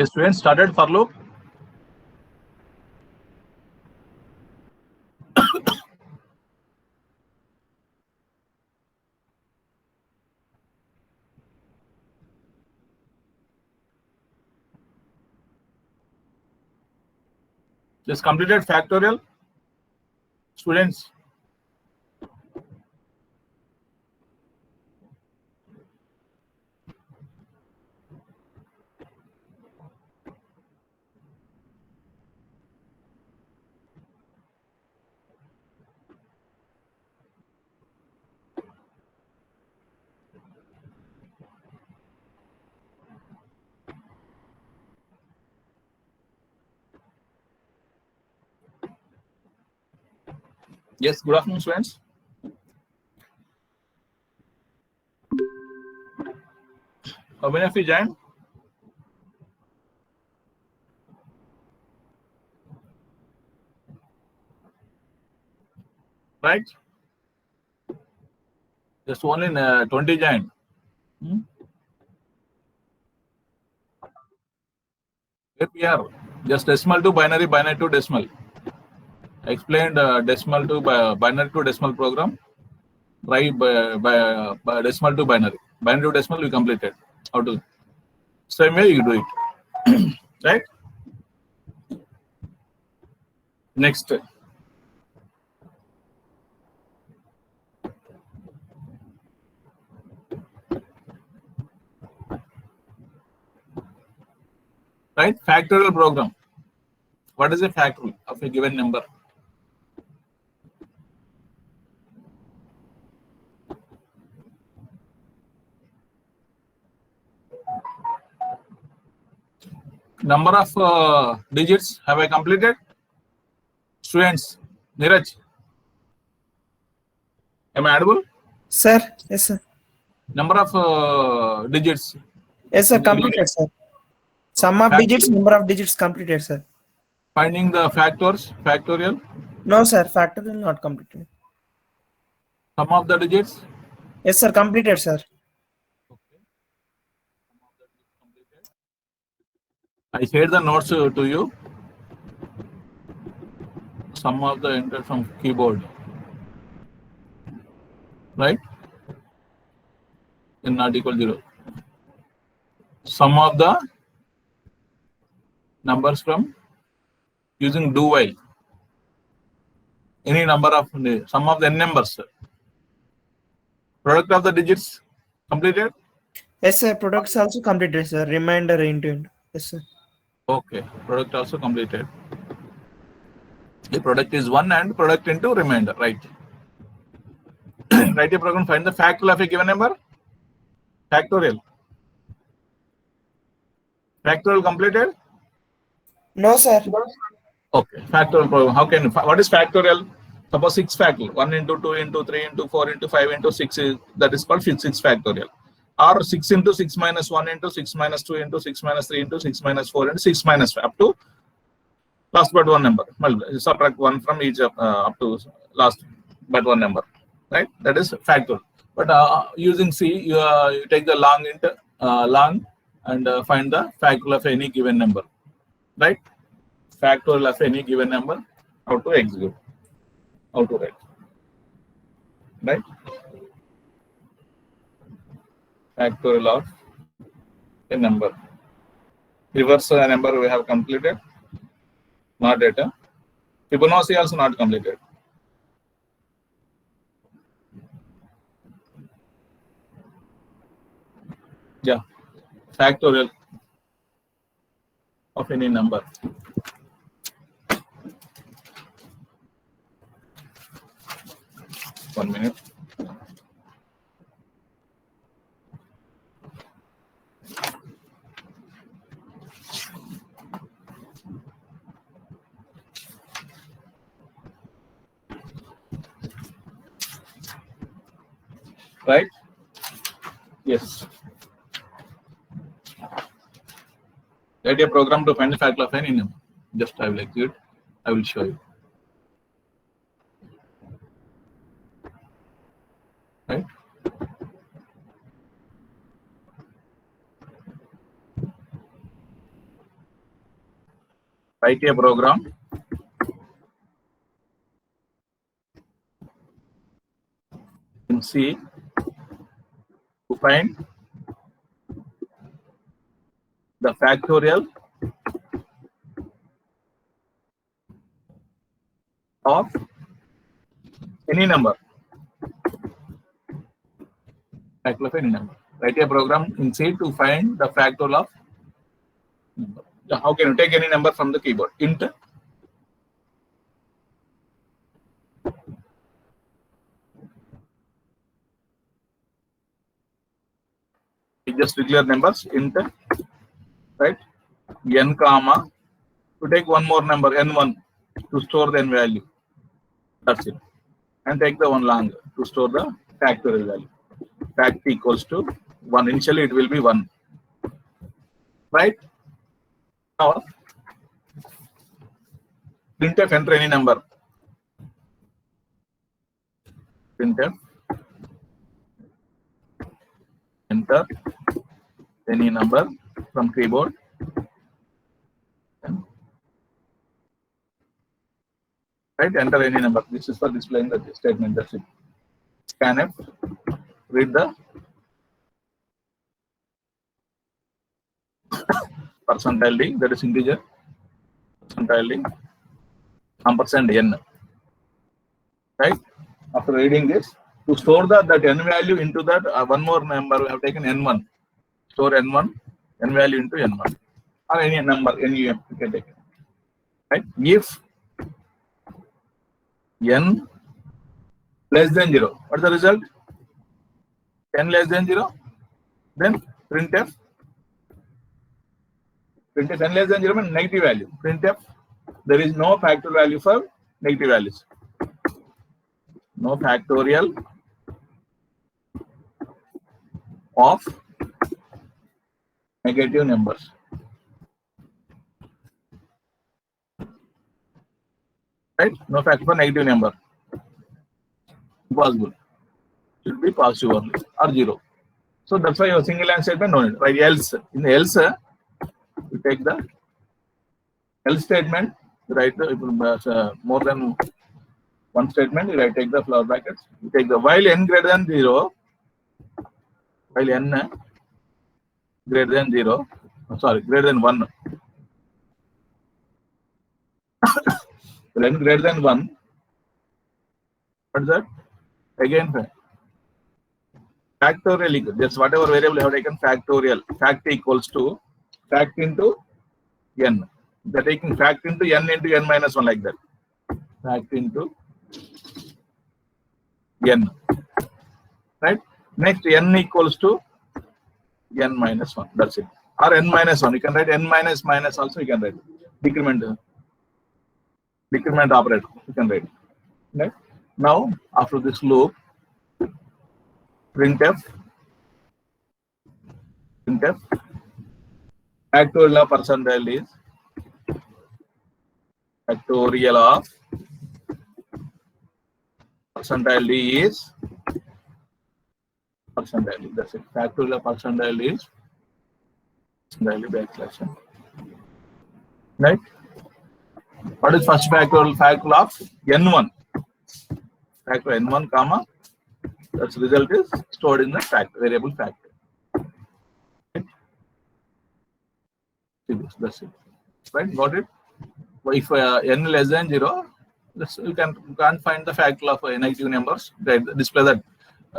A student started for loop. Just completed factorial. Students. Yes, good afternoon, students. How many of you joined? Right? Just only 20 joined. Here we are. Just decimal to binary, binary to decimal. I explained decimal to binary to decimal program. Try by decimal to binary. Binary to decimal we completed. How to? Same way you do it. Right? Next. Right? Factorial program. What is a factorial of a given number? Number of digits have I completed? Students, Neeraj, am I audible? Sir, yes, sir. Number of digits. Yes, sir, completed, sir. Sum of digits, number of digits completed, sir. Finding the factors, factorial. No, sir, factorial not completed. Sum of the digits. Yes, sir, completed, sir. I shared the notes to you. Sum of the enter from keyboard. Right? N not equal 0. Sum of the numbers from using do while. Any number of sum of the n numbers. Product of the digits completed. Yes, sir, products also completed, sir. Remainder into end. Yes, sir. Okay, product also completed. The product is 1 and product into remainder, right? Write a program, find the factorial of a given number. Factorial. Factorial completed? No, sir. Okay, factorial program. How can, what is factorial? Suppose 6 factorial. 1 into 2 into 3 into 4 into 5 into 6 is, that is called 6 factorial. Or 6 into 6 minus 1 into 6 minus 2 into 6 minus 3 into 6 minus 4 into 6 minus 5 up to last but one number. Subtract 1 from each up to last but one number. Right? That is factorial. But using C, you take the long long and find the factorial of any given number. Right? Factorial of any given number. How to execute? How to write? Right? Factorial of a number. Reverse a number we have completed. Not data. Fibonacci also not completed. Yeah, factorial of any number. One minute. Right? Yes. Write a program to find the factorial of any number. Just I will execute. I will show you. Right? write a program in C to find the factorial of any number. Factorial of any number. Write a program in C to find the factorial of number. How can you take any number from the keyboard? Int just declare numbers, int, right? N comma, to take one more number, n1, to store the n value. That's it. And take the one long to store the factorial value. Fact equals to 1. Initially, it will be 1. Right? Now, printf enter any number. Printf enter any number from keyboard. Right? Enter any number. This is for displaying the statement. That's it. Scanf. Read the percentile d, that is integer, percentile d, ampersand n. Right? After reading this, to store that n value into that one more number, we have taken n1. Store n1, n value into n1. Or any number, any you can take. Right? If n less than 0, what's the result? n less than 0, then printf n less than 0 means negative value. Printf, there is no factorial value for negative values. No factorial of negative numbers. Right? No factor for negative number. Impossible. Should be positive only or 0. So that's why your single line statement no need. Right? Else. In the else, you take the else statement, write the more than one statement, you take the flower brackets, you take the while n greater than 0, while n greater than 0, greater than 1. N greater than 1, what is that? Again, factorial equal, just whatever variable you have taken, factorial, fact equals to fact into n. They're taking fact into n minus 1 like that. Fact into n. Right? Next, n equals to n minus 1. That's it. Or n minus 1. You can write n minus minus also, you can write. Decrement operator, you can write. Right? Now, after this loop, printf factorial of percentile is factorial of percentile d is percentile d. That's it. Factorial of percentile is percentile backslash n. Right? What is first factorial? Factorial of n1. Factorial n1 comma. That's result is stored in the fact variable factor. Right? That's it. Right? Got it? If n less than 0, you can't find the factorial of negative numbers. Right? Display that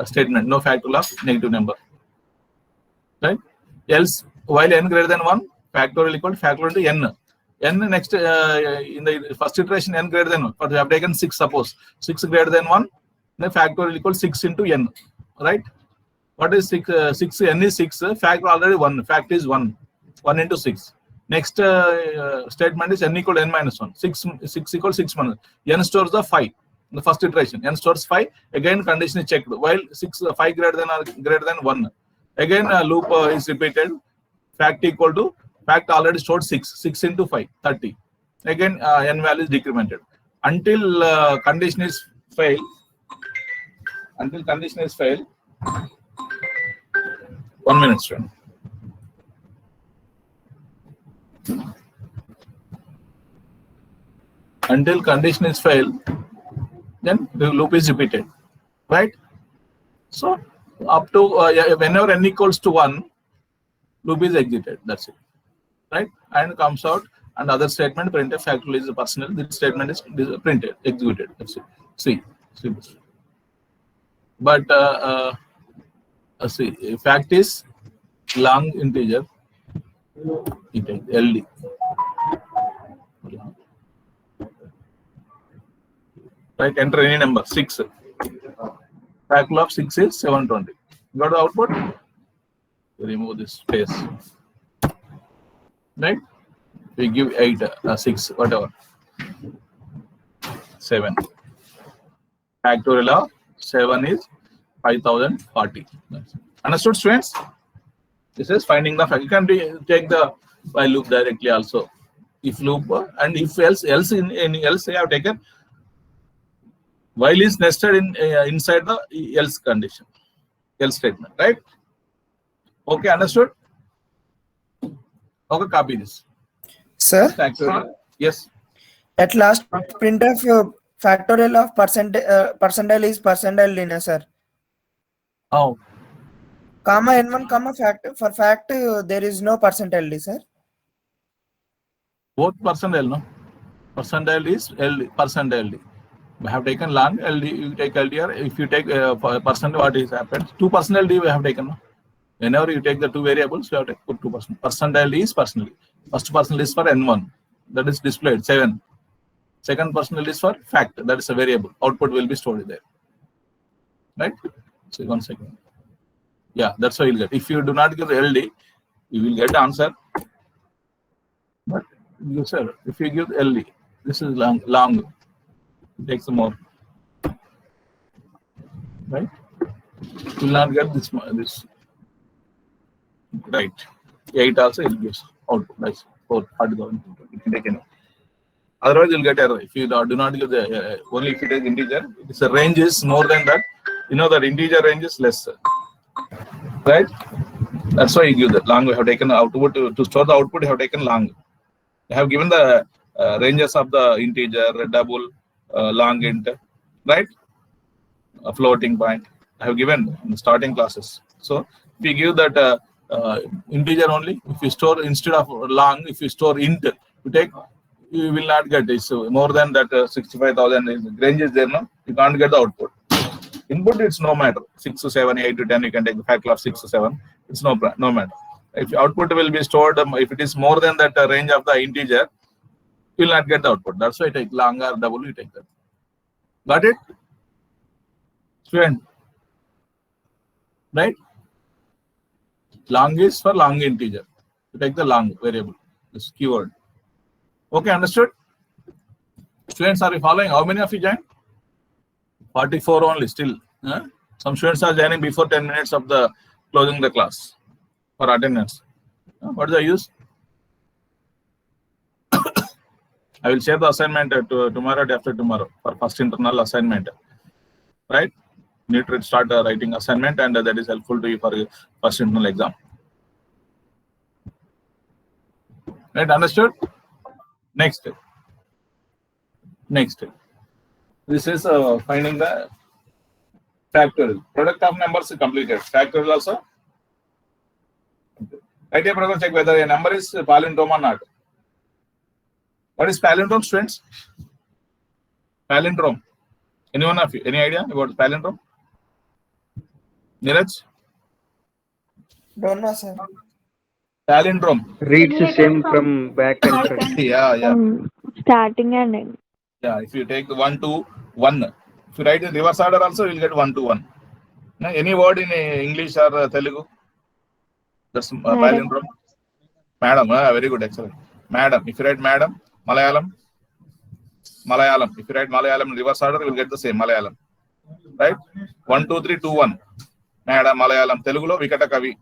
statement. No factorial of negative number. Right? Else, while n greater than 1, factorial equal to factorial to n. N next in the first iteration n greater than 1. But we have taken 6. Suppose 6 greater than 1. Then factorial equals 6 into n, right? What is 6? 6 n is 6. Fact already 1. Fact is 1. 1 into 6. Next statement is n equal to n minus 1. 6 equals 6 minus. N stores the 5. In the first iteration, n stores 5. Again, condition is checked. While 5 greater than or greater than 1. Again, loop is repeated. Fact equal to fact already stored 6. 6 into 5, 30. Again, n value is decremented until condition is failed. Until condition is failed. 1 minute, student. until condition is failed, then the loop is repeated, right? So up to whenever n equals to 1, loop is exited. That's it, right? And comes out, and other statement printf factorial is personal. This statement is printed, executed. That's it. See. But see, fact is long integer. You take LD. Right, enter any number 6. Factorial of 6 is 720. Got the output? Remove this space. Right? We give 8, 6, whatever. 7. Factorial of 7 is 5040. Understood, students? This is finding the fact. You can take the while loop directly also. If loop and if else in else I have taken while is nested in inside the else condition, else statement, right? Okay, understood? Okay, copy this. Sir, Factorial. Yes. at last printf factorial of percentile is percentile linear, sir. Oh, Comma n1 comma fact for fact there is no percentile d, sir. both percentile, no? Percentile is LD, percentile D. We have taken long LD, you take LDR. If you take percent, what is happened? 2 percentile D we have taken, no? Whenever you take the 2 variables, you have to put 2%. Percentile D is percentile. First percentile is for N1, that is displayed 7. Second percentile is for fact, that is a variable. Output will be stored there. Right? So 1 second. Yeah, that's how you'll get. If you do not give the LD, you will get answer. But you sir, if you give the LD, this is long. It takes more. Right? You will not get this. Right. 8 also it gives output. Nice. 4 40,000. You can take any. Otherwise, you'll get error. If you do not give the only if you take integer, if the range is more than that, you know that integer range is less. Right? That's why you give that long. We have taken output to store the output. You have taken long. I have given the ranges of the integer, double, long int, right? A floating point. I have given in the starting classes. So if you give that integer only, if you store instead of long, if you store int, you take, you will not get this. So more than that 65,000 range is there, no? You can't get the output. Input, it's no matter. 6 to 7, 8 to 10, you can take the factorial of 6 to 7. It's no matter. If output will be stored, if it is more than that range of the integer, you will not get the output. That's why I take long or double, you take that. Got it? Student? Right? Long is for long integer. You take the long variable, this keyword. Okay, understood? Students, are you following? How many of you joined? 44 only still. Some students are joining before 10 minutes of the closing the class for attendance. What is the use? I will share the assignment tomorrow and after tomorrow for first internal assignment. Right? You need to start writing assignment, and that is helpful to you for your first internal exam. Right? Understood? Next. This is finding the factorial. Product of numbers is completed. Factorial also. Right here, program check whether a number is palindrome or not. What is palindrome, students? Palindrome. Anyone of you? Any idea about palindrome? Neeraj? Don't know, sir. Palindrome. Reads the same from back and front. Yeah. Starting and end. Yeah, if you take the 1 to 1, if you write in reverse order also, you will get 1 to 1. Now, any word in English or Telugu? That's palindrome. Madam, very good, excellent. Madam, if you write madam, Malayalam. If you write Malayalam in reverse order, you will get the same Malayalam. Right? 1, 2, 3, 2, 1. Madam, Malayalam. Telugulo, Vikata Kavi.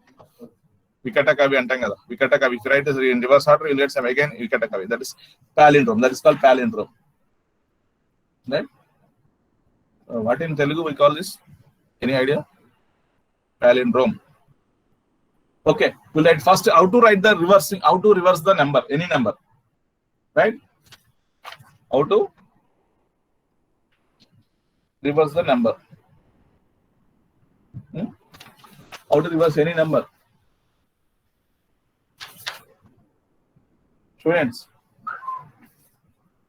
Vikata Kavi antam kada. Vikata Kavi. If you write this in reverse order, you will get some again Vikata Kavi. That is palindrome. That is called palindrome. Right? What in Telugu we call this? Any idea? Palindrome. Okay. We'll write first how to write the reversing, how to reverse the number, any number. Right? How to reverse the number. How to reverse any number? Students,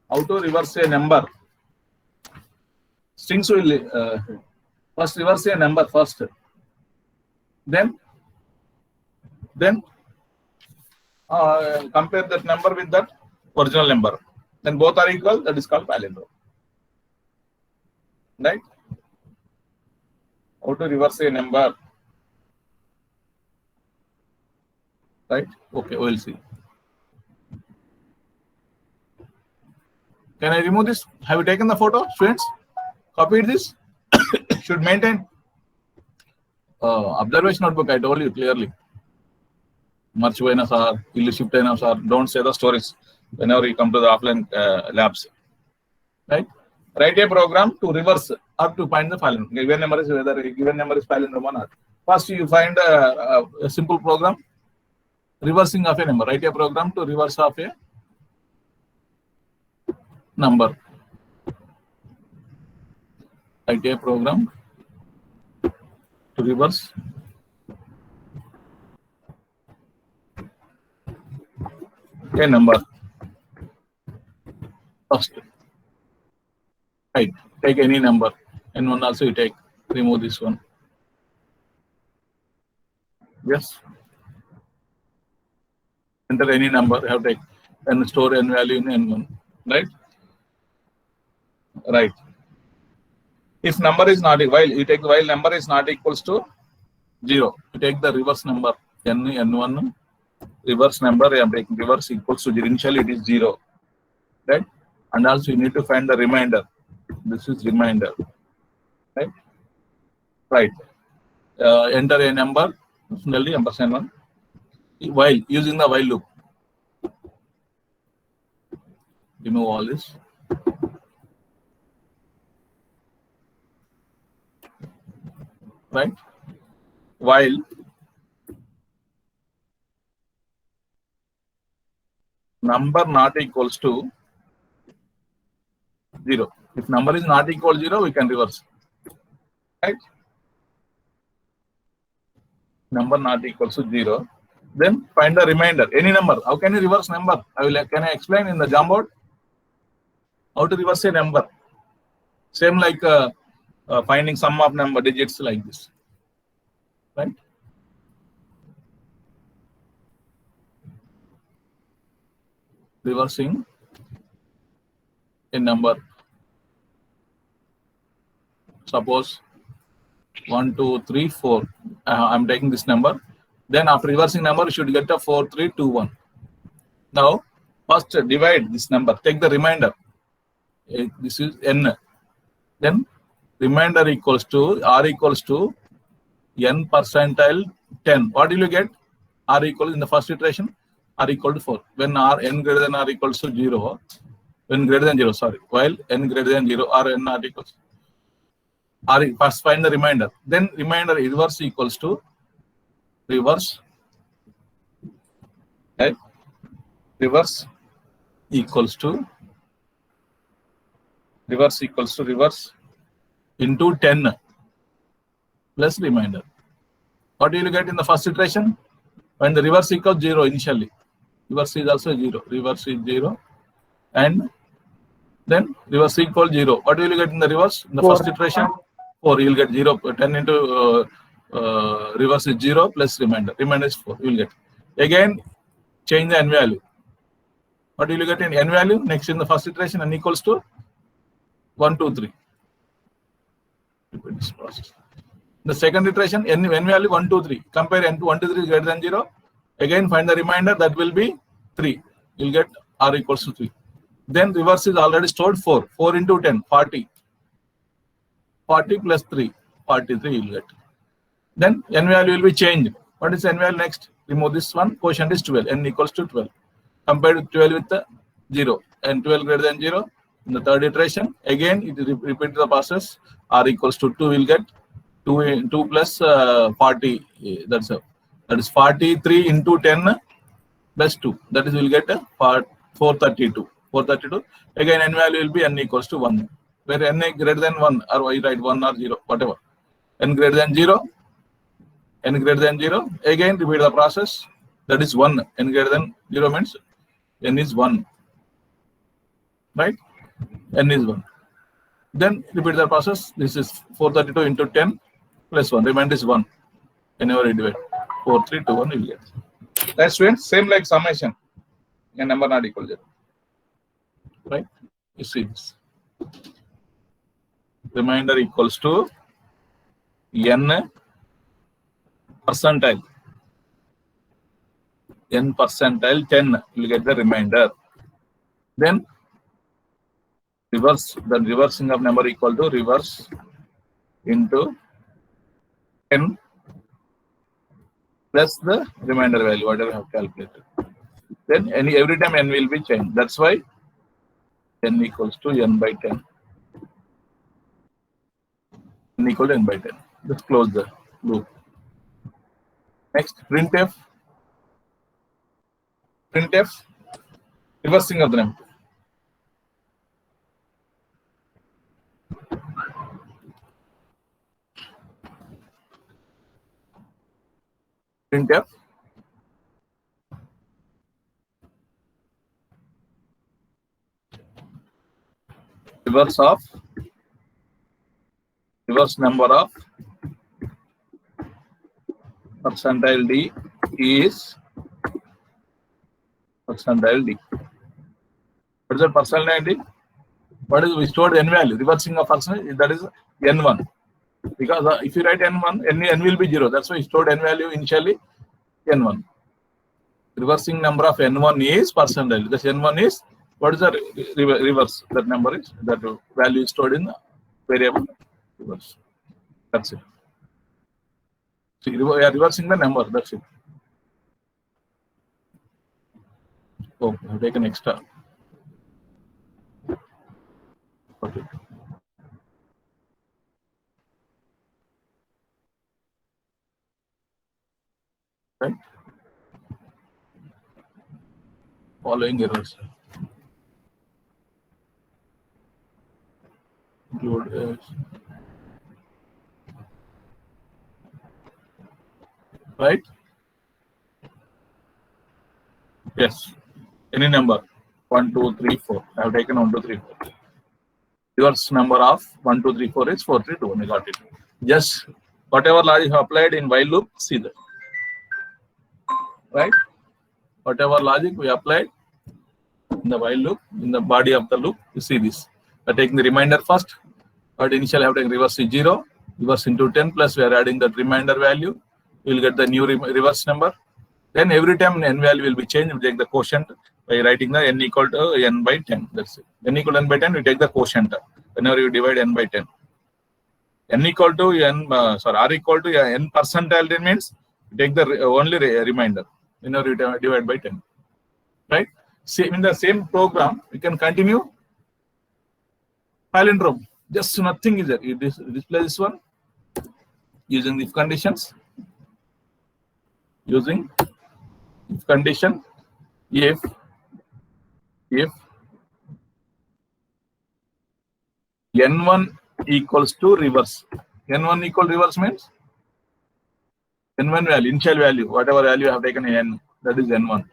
how to reverse a number? Strings will first reverse a number first. Then compare that number with that original number. Then both are equal. That is called palindrome. Right? How to reverse a number? Right? Okay, we'll see. Can I remove this? Have you taken the photo, students? Copied this? Should maintain observation notebook. I told you clearly. Marchipoyina sir, illu shift ayina sir. Don't say the stories whenever you come to the offline labs. Right? Write a program to reverse or to find the palindrome. Given number is whether a given number is palindrome or not. First, you find a simple program reversing of a number. Write a program to reverse of a number. Write a program to reverse a number. First, right, take any number. N1 also you take. Remove this one. Yes. Enter any number. Have take and store n value in N1. Right. Right. If number is not while you take while number is not equals to 0, you take the reverse number n1 reverse number. I am taking reverse equals to 0. Initially it is 0, right? And also you need to find the remainder. This is remainder, right? Right. Enter a number. Finally, &1 while using the while loop. Remove all this. Right? While number not equals to 0. If number is not equal to 0, we can reverse. Right? Number not equals to 0. Then find the remainder. Any number. How can you reverse number? Can I explain in the Jamboard? How to reverse a number? Same like finding sum of number digits like this, right? Reversing a number. Suppose 1, 2, 3, 4. I'm taking this number. Then after reversing number, you should get a 4, 3, 2, 1. Now, first divide this number. Take the remainder. This is n. Then remainder equals to r equals to n percentile 10. What will you get? R equal in the first iteration, r equal to 4. When n greater than r equals to 0, when greater than 0, sorry, while n greater than 0, r n not equals r. First find the remainder. Then remainder reverse equals to reverse, right? Reverse equals to reverse into 10 plus remainder. What will you get in the first iteration? When the reverse equals 0 initially. Reverse is also 0. Reverse is 0. And then reverse equals 0. What will you get in the reverse? In the first iteration? 4. You will get 0. 10 into reverse is 0 plus remainder. Remainder is 4. You will get. Again, change the n value. What will you get in n value? Next in the first iteration, n equals to 1, 2, 3. Repeat this process. The second iteration, n value 1, 2, 3. Compare n to 1, 2, 3 is greater than 0. Again, find the remainder. That will be 3. You will get r equals to 3. Then reverse is already stored 4. 4 into 10, 40. 40 plus 3, 43 you will get. Then n value will be changed. What is n value next? Remove this one. Quotient is 12. N equals to 12. Compared with 12 with the 0. And 12 greater than 0. In the third iteration, again it repeat the process. R equals to 2 will get 2 plus 40. That is 43 into 10 plus 2. That is will get 432. 432. Again n value will be n equals to 1. where n is greater than 1, or you write 1 or 0, whatever. N greater than 0, n greater than 0, again repeat the process, that is 1. N greater than 0 means n is 1, right? N is 1. Then repeat the process, this is 432 into 10 plus 1, remainder is 1. Whenever you divide 4, 3, 2, 1, you will get. That's students, same like summation, a number not equal to 0, right? You see this. Remainder equals to n percentile. N percentile 10, you will get the remainder. Then reverse, the reversing of number equal to reverse into 10 plus the remainder value, whatever you have calculated. Then every time n will be changed. That's why n equals to n by 10. N equal to n by 10. Just close the loop. Next, printf. Printf, reversing of the number. Printf. Reverse number of percentile d is percentile d. What is the percentile d? What is we stored n value? Reversing of percentile, that is n1. Because if you write n1, n will be 0. That's why we stored n value initially n1. Reversing number of n1 is percentile. This n1 is, what is the reverse? That number is, that value is stored in the variable reverse. That's it. See, we are reversing the number. That's it. Oh, I have taken extra. Okay. Right. Following errors. Include right? Yes. Any number 1, 2, 3, 4. I have taken 1, 2, 3, 4. Reverse number of 1, 2, 3, 4 is 4, 3, 2, 1. I got it. Just whatever logic you have applied in while loop, see that. Right? Whatever logic we applied in the while loop, in the body of the loop, you see this. I taking the remainder first, but initially I have taken reverse is 0, reverse into 10 plus we are adding the remainder value. You will get the new reverse number. Then every time n value will be changed, we take the quotient by writing the n equal to n by 10. That's it. N equal to n by 10, we take the quotient whenever you divide n by 10. N equal to n, R equal to n percentile, that means take the only remainder whenever you divide by 10. Right? Same in the same program, we can continue palindrome. Just nothing is there. You display this one using if conditions. Using if condition, if n1 equals to reverse. N1 equal reverse means n1 value, initial value, whatever value you have taken in n, that is n1.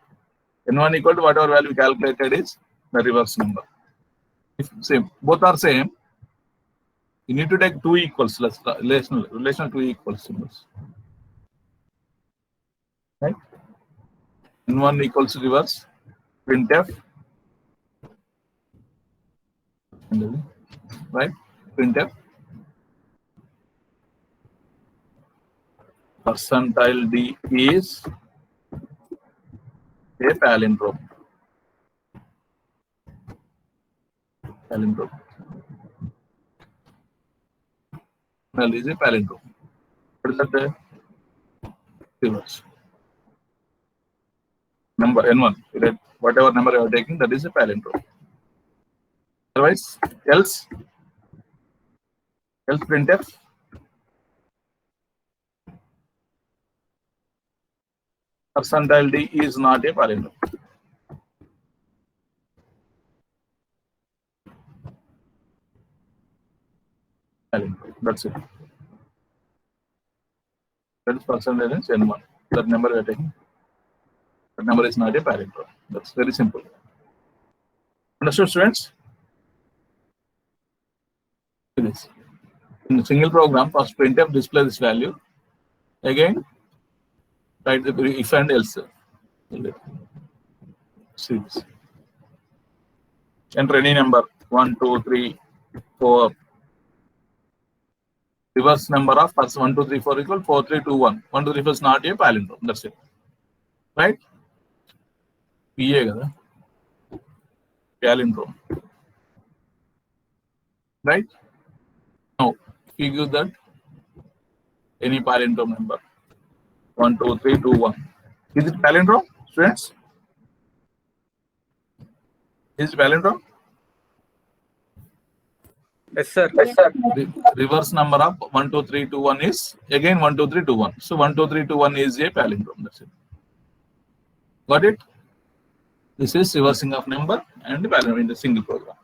N1 equal to whatever value calculated is the reverse number. If same, both are same, you need to take two equals, relational two equals symbols. Right? N1 equals reverse, printf, right? Printf, percentile d is a palindrome. Palindrome. Null is a palindrome. What is that? Reverse. Number n1, whatever number you are taking, that is a palindrome. Otherwise, else printf, percentile d is not a palindrome. That's it. That is percentage is N1. That number we are taking. That number is not a palindrome. That's very simple. Understood, students? This. In a single program, first printf display this value. Again, write the if and else. See this. Enter any number 1, 2, 3, 4. Reverse number of first 1, 2, 3, 4 equal 4, 3, 2, 1. 1, 2, 3, 4 is not a palindrome. That's it. Right? PA palindrome. Right? Now, if you give that any palindrome number 1, 2, 3, 2, 1. Is it palindrome, students? Is it palindrome? Yes, sir. Reverse number of 1, 2, 3, 2, 1 is again 1, 2, 3, 2, 1. So 1, 2, 3, 2, 1 is a palindrome. That's it. Got it? This is reversing of number and the palindrome in the single program.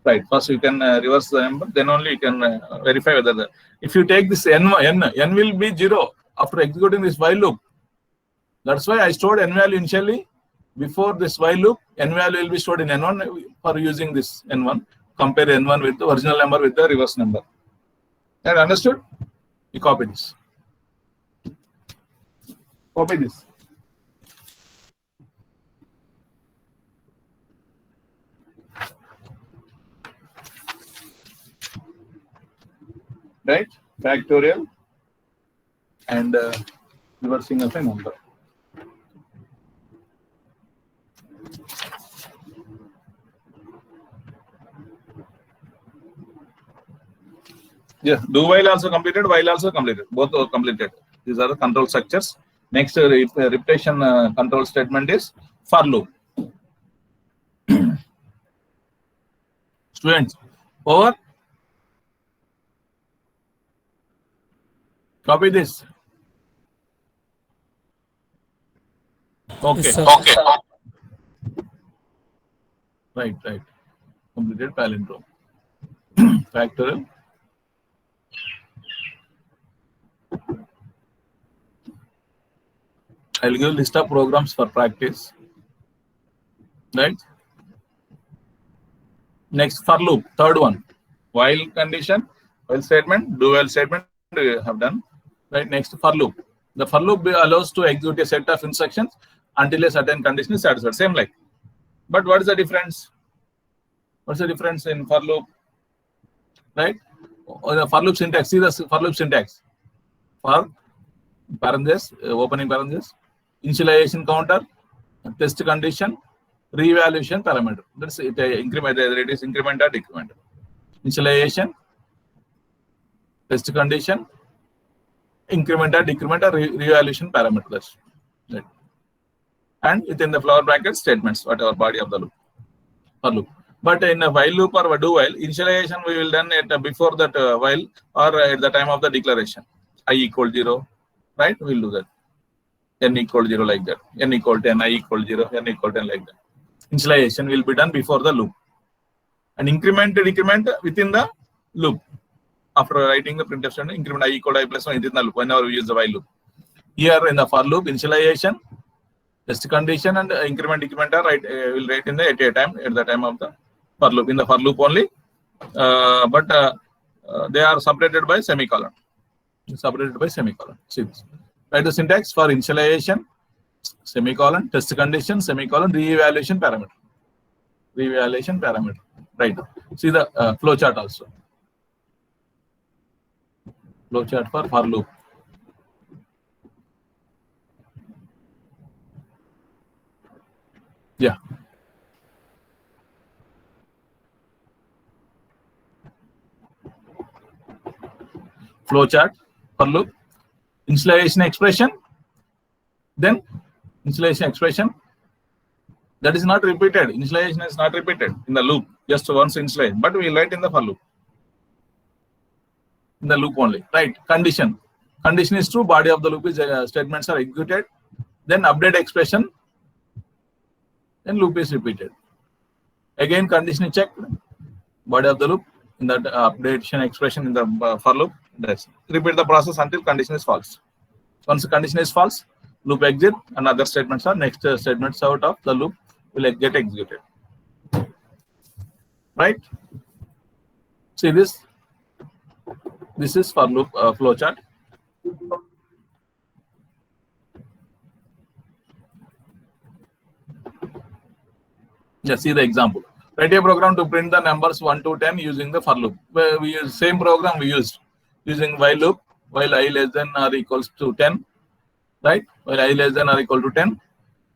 Right. First you can reverse the number, then only you can verify whether the. If you take this n will be 0 after executing this while loop. That's why I stored n value initially. Before this while loop, n value will be stored in n1 for using this n1. Compare n1 with the original number with the reverse number. And understood? You copy this. Copy this. Right? Factorial and reversing of a number. Yeah, do while also completed, while also completed. Both are completed. These are the control structures. Next repetition control statement is for loop. Students, over. Copy this. Okay. Yes, sir. Okay. Right. Completed palindrome. Factorial. I'll give a list of programs for practice. Right. Next for loop, third one. While condition, while statement, do while statement we have done. Right. Next for loop. The for loop allows to execute a set of instructions until a certain condition is satisfied. Same like. But what is the difference? What's the difference in for loop? Right? The for loop syntax. See the for loop syntax. For parenthesis, opening parenthesis, initialization counter, test condition, reevaluation parameter. That's it. Increment, either it is increment or decrement. Initialization, test condition, increment or decrement or reevaluation parameter. That's right. And within the flower bracket statements, whatever body of the loop for loop. But in a while loop or a do while, initialization we will done at before that while or at the time of the declaration. I equal 0, right? We'll do that. N equal 0 like that. N equal 10, I equal 0, N equal 10 like that. Initialization will be done before the loop. And increment, decrement within the loop. After writing the printf statement, increment I equal I plus 1 within the loop whenever we use the while loop. Here in the for loop, initialization, test condition and increment, decrement are will write in the at a time at the time of the for loop. In the for loop only, but they are separated by semicolon. Separated by semicolon. See this. Write the syntax for initialization, semicolon, test condition, semicolon, reevaluation parameter. Reevaluation parameter. Right. See the flowchart also. Flowchart for loop. Yeah. Flowchart for loop. Initialization expression. Then initialization expression. That is not repeated. Initialization is not repeated in the loop. Just once initialize. But we will write in the for loop. In the loop only. Right. Condition. Condition is true. Body of the loop is statements are executed. Then update expression. Then loop is repeated. Again condition is checked. Body of the loop. in that updation expression in the for loop. That's repeat the process until condition is false. Once the condition is false, loop exit and other statements are next statements out of the loop will get executed. Right? See this. This is for loop flowchart. Just see the example. Write a program to print the numbers 1 to 10 using the for loop. Where we use same program we used using while loop, while I less than or equals to 10, right? While I less than or equal to 10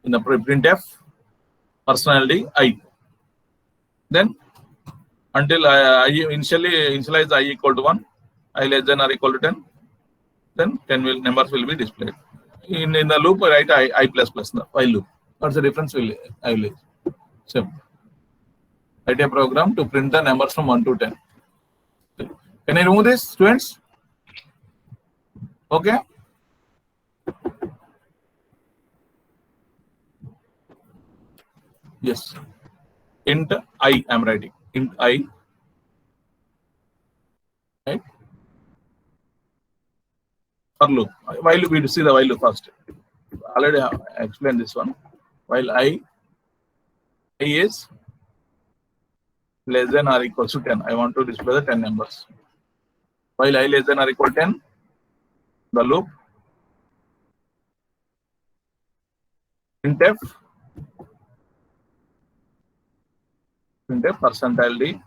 in the printf personality I. Then until I initialize I equal to 1, I less than or equal to 10, then 10 numbers will be displayed. In the loop, write I plus plus the while loop. What's the difference? I will. So, write a program to print the numbers from 1 to 10. Can I remove this, students? Okay. Yes. Int I am writing. Int I. Right. For loop. While loop, we see the while loop first. Already have explained this one. While I is less than or equal to 10. I want to display the 10 numbers. While I less than or equal to 10, the loop printf percentile d,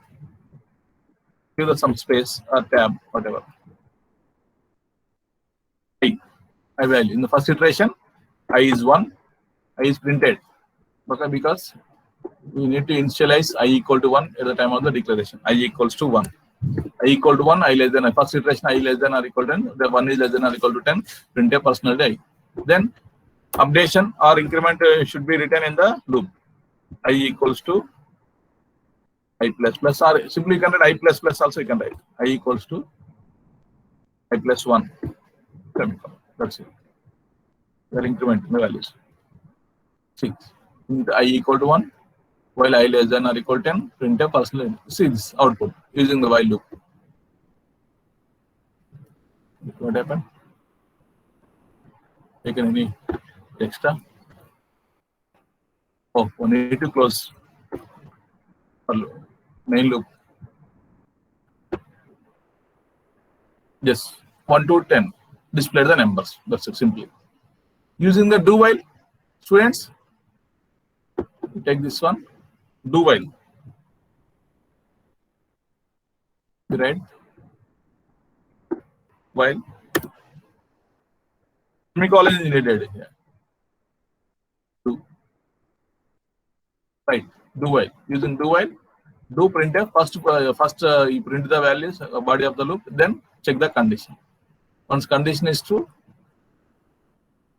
give the some space or tab, whatever. I value in the first iteration, I is 1, I is printed. Okay, because we need to initialize I equal to 1 at the time of the declaration. I equals to 1. I equal to 1, I less than I. First iteration, I less than or equal to 10. The 1 is less than or equal to 10. Print a personal I. Then updation or increment should be written in the loop. I equals to I plus plus, or simply you can write I plus plus also you can write. I equals to I plus 1. That's it. We'll increment the values. 6. I equal to 1. While I less than or equal to 10, print a personal. See this output using the while loop. What happened? Taken any extra? Oh, we need to close main loop. Yes, 1 to 10. Display the numbers. That's it, simply. Using the do while, students, take this one. Do while. Right? While. Semicolon is needed here. Do. Right. Do while. Using do while. Do printf. First you print the values, body of the loop. Then check the condition. Once condition is true,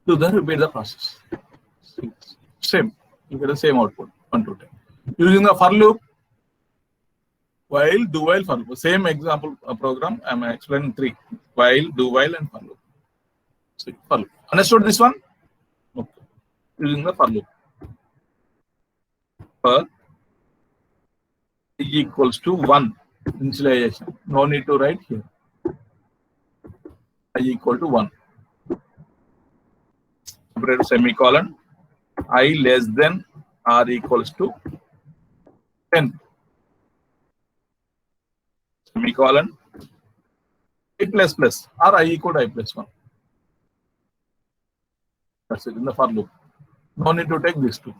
do the repeat the process. Same. You get the same output. 1 to 10. Using the for loop, while, do while, for loop. Same example program, I am explaining 3. While, do while, and for loop. See, for loop. Understood this one? Okay. Using the for loop. For equals to 1 initialization. No need to write here. I equal to 1. Separate semicolon. I less than or equals to 10. Semicolon. I plus plus or I equal to I plus 1. That's it in the for loop. No need to take these two.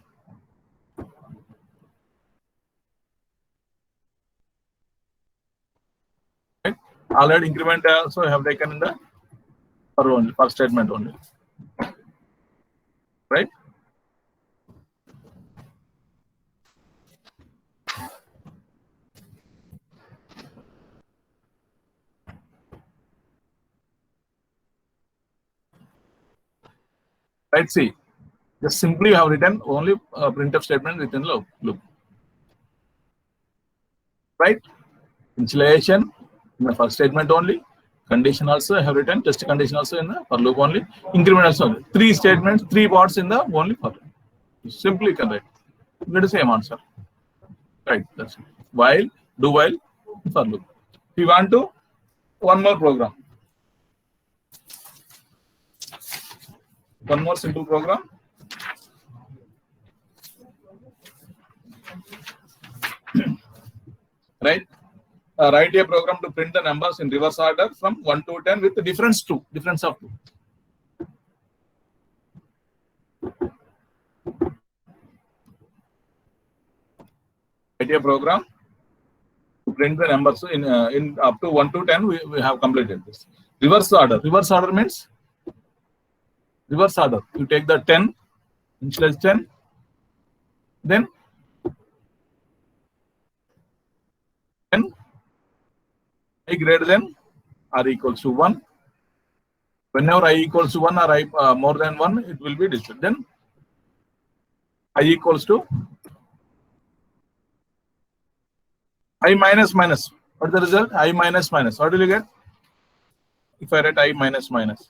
Right? Already increment also I have taken in the for only, for statement only. Right? Right, see, just simply you have written only printf statement within the loop. Right? Initialization in the first statement only. Condition also I have written, test condition also in the for loop only. Increment also only. 3 statements, 3 parts in the only for loop. Simply you can write. You get the same answer. Right, that's it. While, do while, for loop. If you want to, one more program. One more simple program. Right? Write a program to print the numbers in reverse order from 1 to 10 with the difference of 2. Write a program to print the numbers in up to 1 to 10. We have completed this. Reverse order. Reverse order means reverse order. You take the 10, initialize 10, then 10 I greater than or equals to 1. Whenever I equals to 1 or I more than 1, it will be displayed. Then I equals to I minus minus. What is the result? I minus minus. What will you get? If I write I minus minus.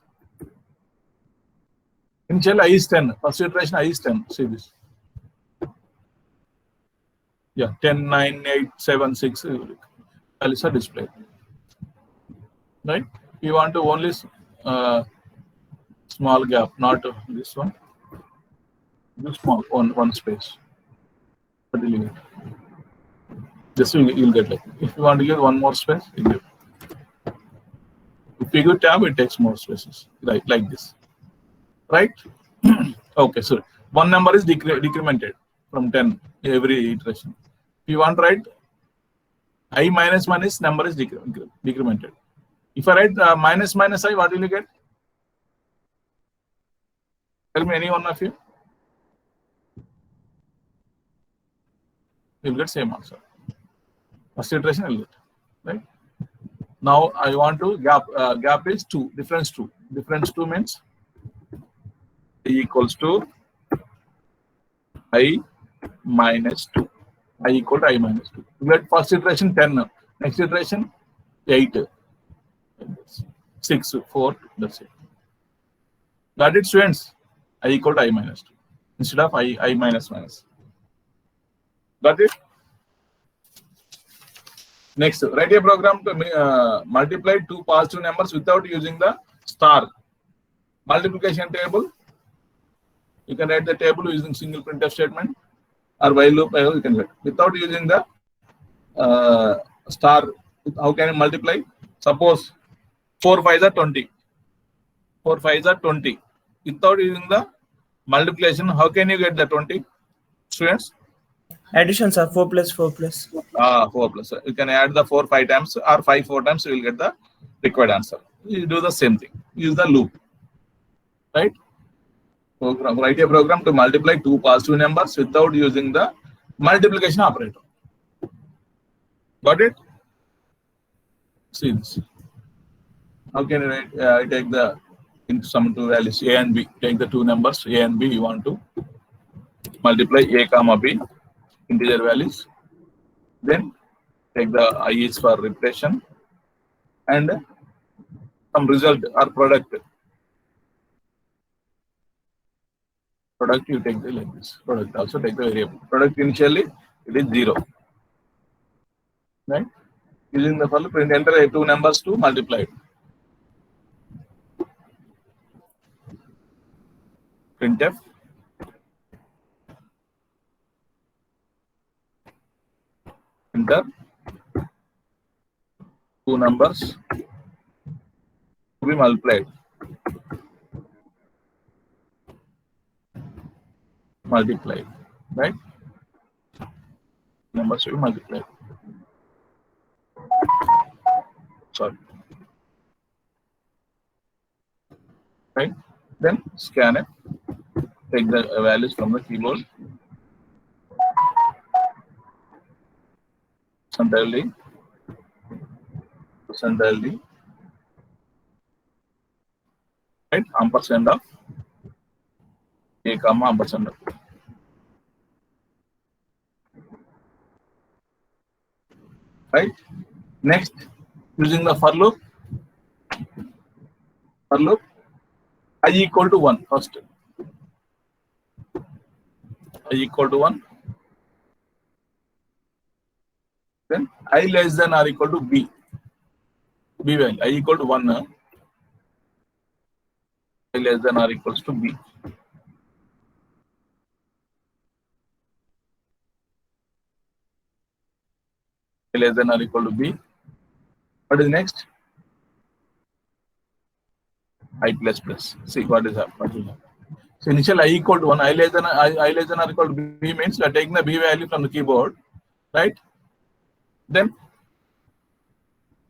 Initial I is 10. First iteration I is 10. See this. Yeah, 10, 9, 8, 7, 6. Values are displayed. Right? You want to only small gap, not this one. This small one space. What will you get? This you'll get like. If you want to give one more space, you give. If you give tab, it takes more spaces. Right, like this. Right? Okay, so one number is decremented from 10 every iteration. If you want to write I minus minus, number is decremented. If I write minus minus I, what will you get? Tell me, any one of you. You'll get same answer. First iteration will get, right? Now I want to gap is 2, difference 2. Difference 2 means I equals to I minus 2. I equal to I minus 2. You get first iteration 10. Next iteration 8. 6, 4, that's it. Got it, students? I equal to I minus 2 instead of I minus minus. Got it? Next, write a program to multiply two positive numbers without using the star. Multiplication table. You can write the table using single printf statement or while loop. You can write without using the star. How can you multiply? Suppose 4 5s are 20. 4 5s are 20. Without using the multiplication, how can you get the 20? Students? Addition, sir. 4 plus 4 plus. 4 plus. You can add the 4 5 times or 5 4 times. You will get the required answer. You do the same thing. Use the loop. Right? Program. Write a program to multiply two positive numbers without using the multiplication operator. Got it? See this. How can you write? Take the some two values a and b. Take the two numbers a and b. You want to multiply a comma b. Integer values, then take the I is for repetition and some result or product. Product you take the like this. Product also take the variable. Product initially it is 0. Right? Using the for print enter two numbers to multiply it. Printf. Enter two numbers to be multiplied. Right? Numbers to be multiplied. Sorry. Right? Then scan it. Take the values from the keyboard. Percentile, right? Ampersand of a comma ampersand of. Right? Next, using the for loop, I equal to 1 first. I equal to 1. Then I less than or equal to B. B value I equal to 1. I less than or equals to B. I less than or equal to B. What is next? I plus plus. See what is happening. So initial I equal to 1, I less than or equal to B means we are taking the B value from the keyboard, right? Then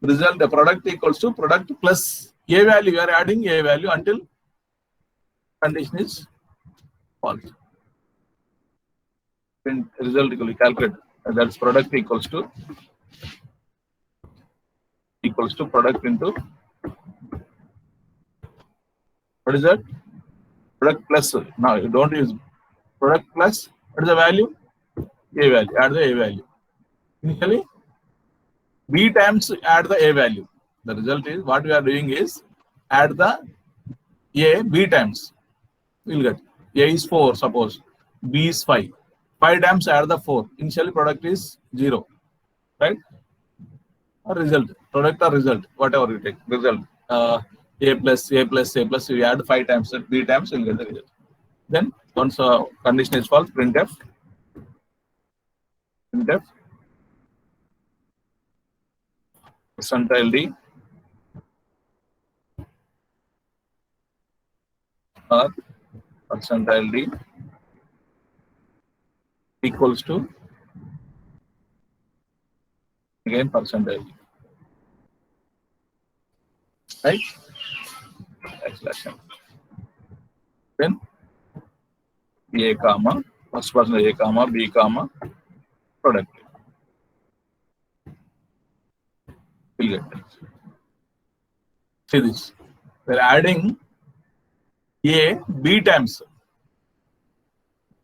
result, the product equals to product plus A value. We are adding A value until condition is false. Then result equal to calculate. That's product equals to product into what is that? Product plus. Now you don't use product plus. What is the value? A value. Add the A value. Initially, B times add the A value. The result is what we are doing is add the A B times. We'll get A is 4, suppose B is 5. 5 times add the 4. Initially product is 0, right? Or result, product or result, whatever you take, result. A plus, you add 5 times, B times, you'll get the result. Then once condition is false, printf, percentile D or percentile D equals to again percentile D, right? Then A comma, first person A comma, B comma, product. We'll get this. See this. We're adding A B times.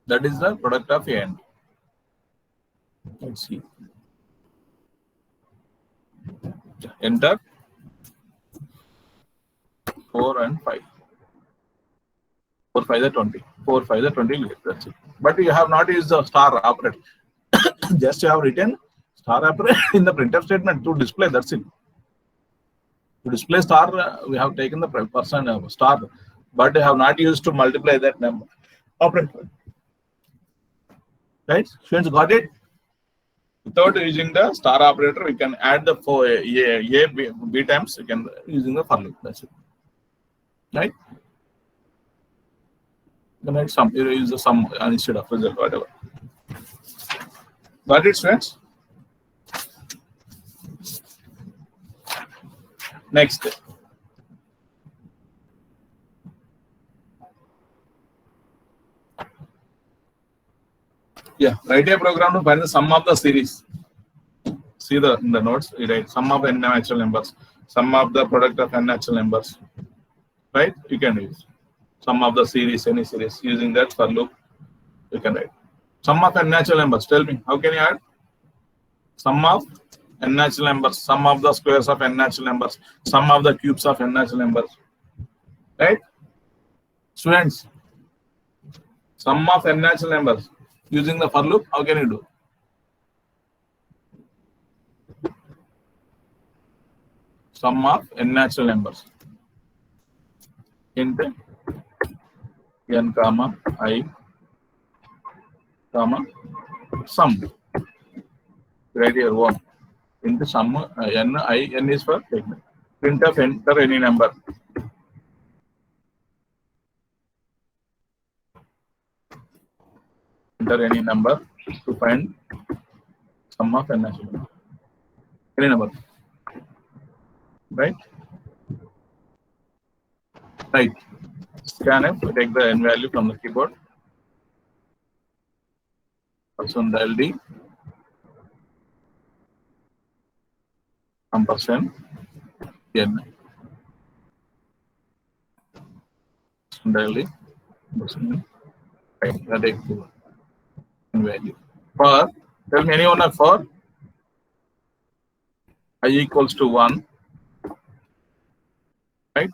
That is the product of A and B. Let's see. Enter 4 and 5. 4, 5 is 20. 4, 5 is 20. That's it. But you have not used the star operator. Just you have written star operator in the printf statement to display. That's it. To display star, we have taken the person star, but you have not used to multiply that number operator. Right? Students got it? Without using the star operator, we can add the B times. We can using the for loop. That's it. Right? Then write sum. You use the sum instead of result, whatever. Got it, students? Next. Yeah, write a program to find the sum of the series. See in the notes, you write sum of n natural numbers, sum of the product of n natural numbers. Right? You can use sum of the series, any series. Using that for loop, you can write sum of n natural numbers. Tell me, how can you add sum of n natural numbers, sum of the squares of n natural numbers, sum of the cubes of n natural numbers? Right? Students, sum of n natural numbers using the for loop, how can you do? Sum of n natural numbers into n comma I comma sum. Write your one into sum n is for segment. Printf enter any number. Enter any number to find sum of n natural number. Any number. Right? Right. Scanf, take the n value from the keyboard. Percentile D. Ampersand n. Percentile D. Right. That takes n value. For, tell me anyone of for I equals to 1. Right?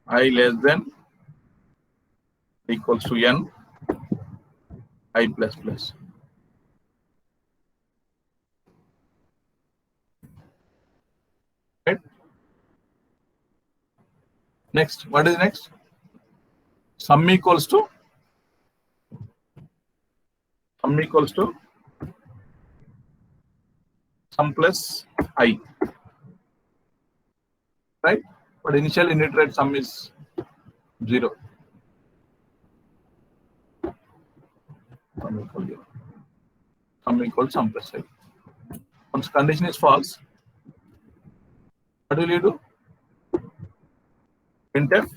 I less than equals to n I plus plus. Next, what is next? Sum equals to sum plus I, right? But initial unit rate sum is 0. Sum equals sum plus I. Once condition is false, what will you do? Printf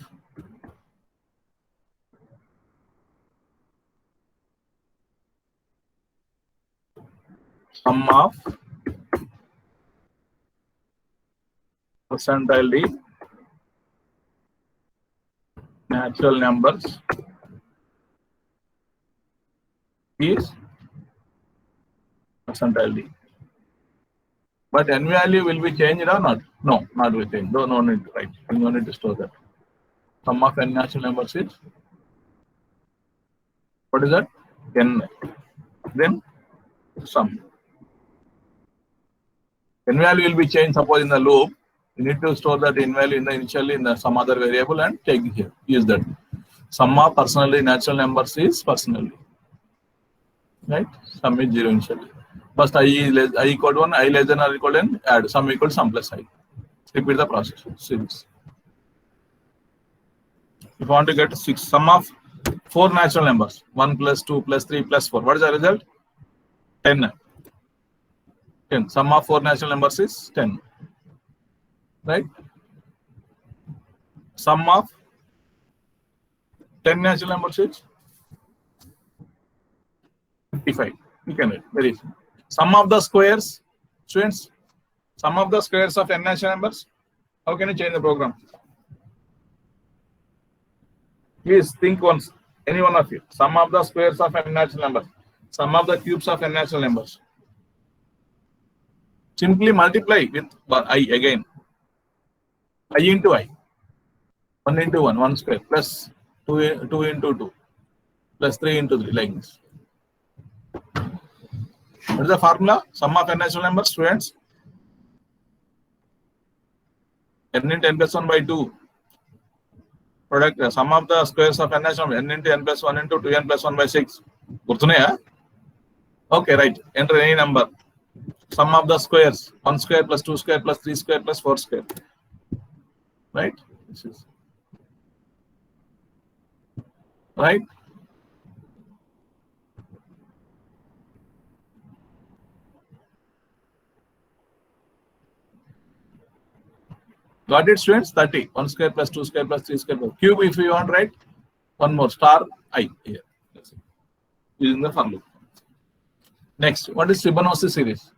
sum of percentile D natural numbers is percentile D. But n value will be changed or not? No, not will change. No need to write. You don't need to store that. Sum of n natural numbers is, what is that? N. Then sum. N value will be changed. Suppose in the loop, you need to store that n value initially in some other variable and take it here. Use that. Sum of percentile natural numbers is percentile. Right? Sum is 0 initially. First I equal to 1, I less than or equal to n, add sum equal to sum plus I. Repeat the process. Series. If you want to get sum of 4 natural numbers, 1 plus 2 plus 3 plus 4, what is the result? 10. 10. Sum of 4 natural numbers is 10. Right? Sum of 10 natural numbers is 55. You can write. Very easy. Sum of the squares, students, sum of the squares of n natural numbers. How can you change the program? Please think once, any one of you. Sum of the squares of n natural numbers. Sum of the cubes of n natural numbers. Simply multiply with I again. I into I. 1 into 1, 1 square, plus 2 into 2, plus 3 into 3, like this. What is the formula? Sum of n natural numbers, students. N into n plus 1 by 2. Product sum of the squares of n natural numbers. N into n plus 1 into 2n plus 1 by 6. Okay, right. Enter any number. Sum of the squares. 1 square plus 2 square plus 3 square plus 4 square. Right? This is right. Got it, students? 30. 1 square plus 2 square plus 3 square plus cube. If you want, right? One more star I here. That's it. Using the for loop. Next, what is Fibonacci series?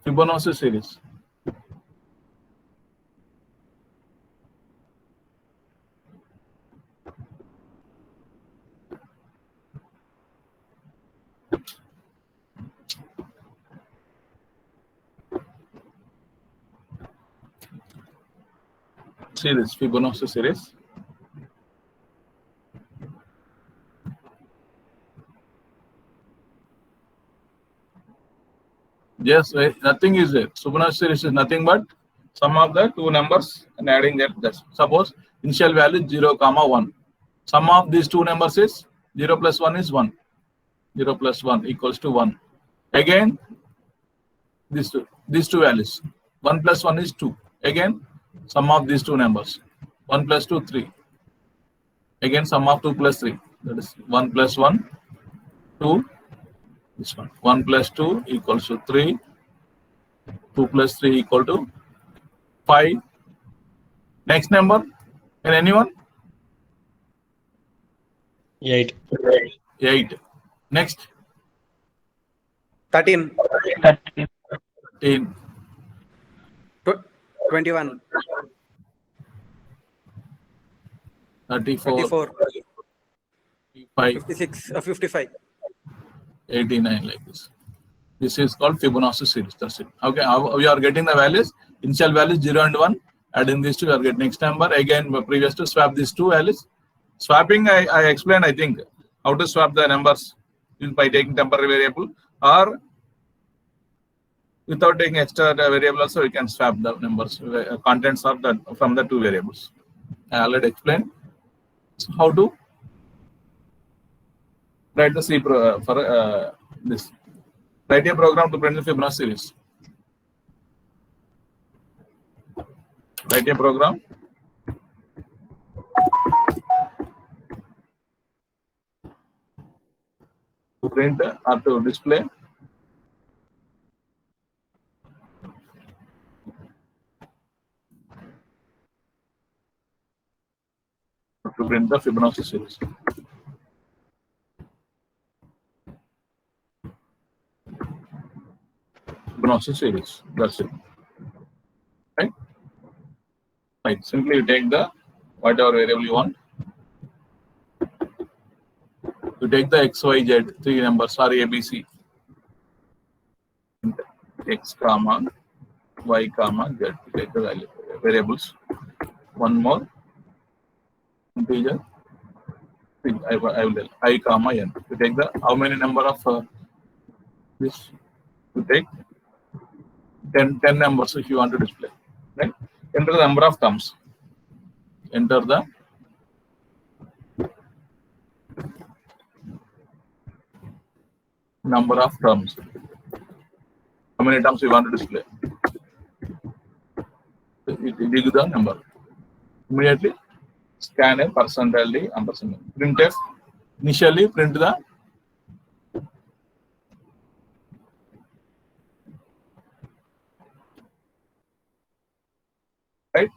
Fibonacci series. Fibonacci series. Yes, nothing is there. Fibonacci series is nothing but sum of the two numbers and adding that. That's suppose initial value 0, 1. Sum of these two numbers is 0 plus 1 is 1. 0 plus 1 equals to 1. Again, these two values. 1 plus 1 is 2. Again, sum of these two numbers. 1 plus 2, 3. Again, sum of 2 plus 3. That is 1 plus 1, 2. This one. 1 plus 2 equals to 3. 2 plus 3 equal to 5. Next number. Can anyone? 8. 8. Next. 13. 13. 21. 34. 34. 55. 56. 55. 89, like this. This is called Fibonacci series. That's it. Okay, we are getting the values. Initial values 0 and 1. Adding these two, we are getting next number. Again, previous to swap these two values. Swapping, I explained, I think, how to swap the numbers by taking temporary variable, or Without taking extra variable also, we can swap the numbers, contents of that from the two variables. I already explained how to write the C for this. Write a program to print the Fibonacci series. Write a program to print or to display the Fibonacci series. Fibonacci series. That's it. Right? Right. Simply you take the whatever variable you want. You take the X, Y, Z, three numbers or ABC. X comma Y comma Z. You take the value variables. One more integer. I will tell I comma N. You take the how many number of this? You take 10 numbers if you want to display. Right? Enter the number of terms. Enter the number of terms. How many terms you want to display? Dig the number. Immediately scan a %d ampersand. Printf. Initially print the right.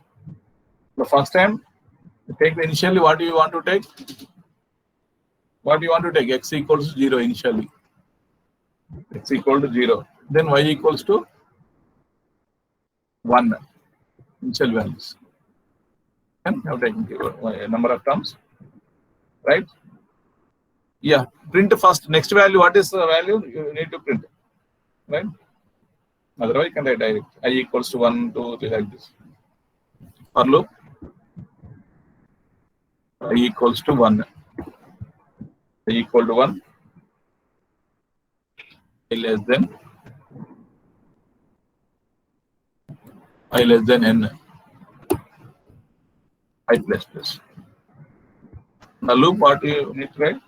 The first time take the initially what do you want to take? What do you want to take? X equals 0 initially. X equal to 0. Then Y equals to 1. Initial values. And now taking a number of terms. Right? Yeah. Print first. Next value. What is the value? You need to print. Right? Otherwise, you can write direct. I equals to 1, 2, 3 like this. For loop. I equals to 1. I equal to 1. I less than n. I plus plus. The loop what you need to write?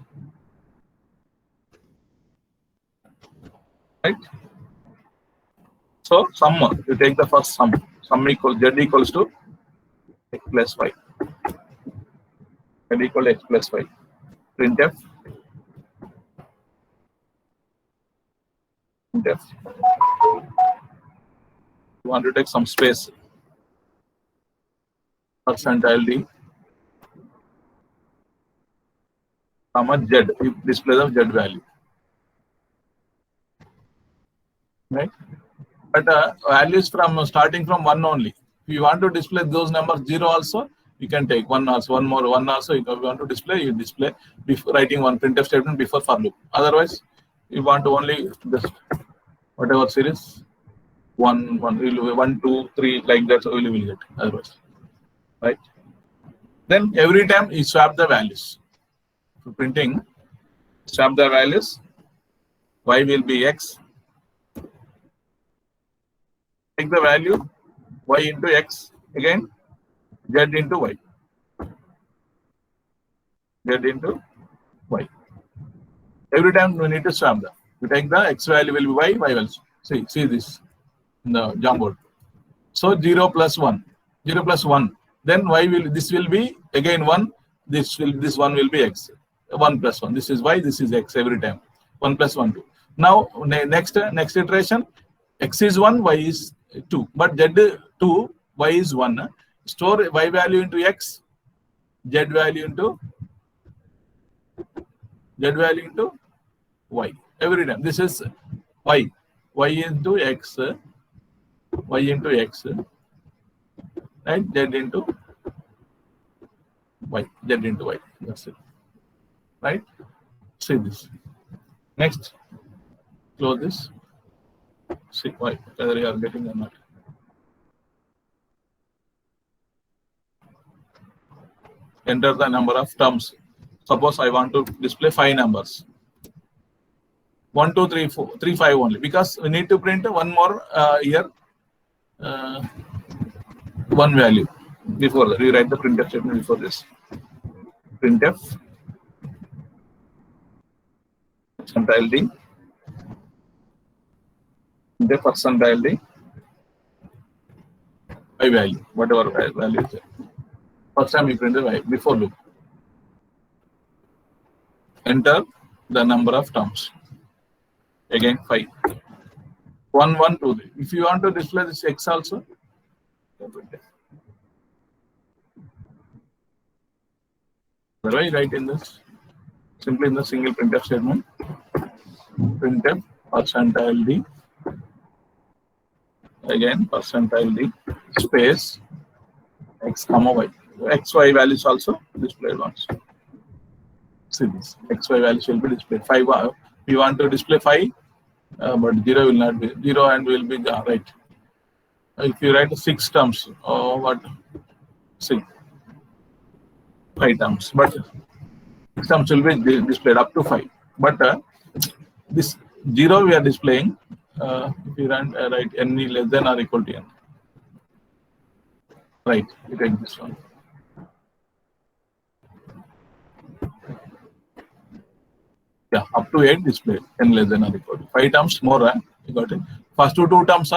Right? So sum, you take the first sum. Sum equals Z equals to X plus Y. Z equal to X plus Y. Printf. Printf. You want to take some space. %d comma Z. You display the Z value. Right? But values from starting from 1 only. If you want to display those numbers 0 also, you can take 1 also, 1 more, 1 also. If you want to display, you display before writing one printf statement before for loop. Otherwise, you want to only this whatever series 1, 2, 3 like that, so you will get otherwise. Right? Then every time you swap the values. For printing, swap the values. Y will be X. Take the value Y into X again, Z into Y. Z into Y. Every time we need to swap that. We take the X value will be Y, Y also. See this in the Jamboard. So 0 plus 1. 0 plus 1. Then Y will this will be again 1. This 1 will be X. 1 plus 1. This is Y, this is X every time. 1 plus 1, 2. Now next iteration, X is 1, Y is 2. But Z 2, Y is 1. Store Y value into X, Z value into Y. Every time. This is Y. Y into X. Y into X. Right? Z into Y. Z into Y. That's it. Right? See this. Next. Close this. See why whether you are getting or not. Enter the number of terms. Suppose I want to display 5 numbers. 1, 2, 3, 4, 3, 5 only, because we need to print one more here, one value before that. We write the printf statement before this. Printf percentile d, the percentile d, y value, whatever value is there. First time we print the y before loop. Enter the number of terms. Again 5. 1, 1, 2, 3. If you want to display this x also, where do I write in this? Simply in the single printf statement. Printf percentile d. Again percentile d space x comma y. X, y values also displayed once. See this. X, y values will be displayed. 5. We want to display 5, but 0 will not be 0 and will be right. If you write 6 terms, what? 6. 5 terms, but 6 terms will be displayed up to 5. But this 0 we are displaying. If you write any less than or equal to n. Right, you take this one. Yeah, up to 8 display, n less than or equal to 5 terms more. You got it. First two terms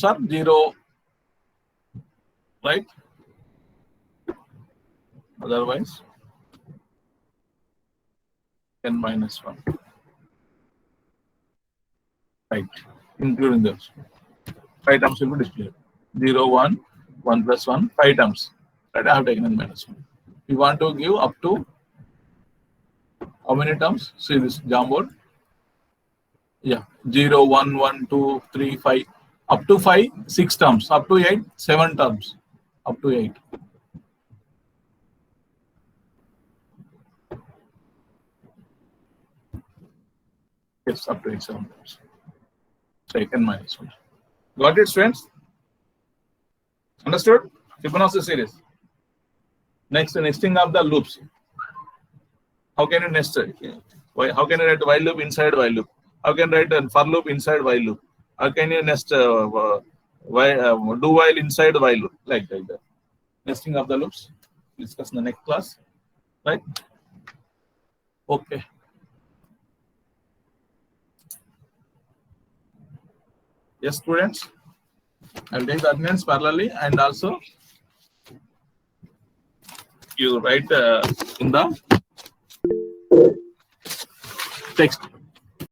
are 0, right? Otherwise, n minus 1. Right, including those. 5 terms will be displayed. 0, 1, 1 plus 1, 5 terms. Right, I have taken n minus 1. We want to give up to how many terms? See this Jamboard. Yeah, 0, 1, 1, 2, 3, 5. Up to 5, 6 terms. Up to 8, 7 terms. Up to 8. Yes, up to 8, 7 terms. Second minus 1. Got it, students? Understood? Fibonacci series. Next, nesting of the loops. How can you nest it? How can you write while loop inside while loop? How can you write a for loop inside while loop? How can you nest do while inside while loop? Like that. Nesting of the loops. Discuss in the next class. Right? Okay. Yes, students. I will take the attendance parallelly, and also you write in the text.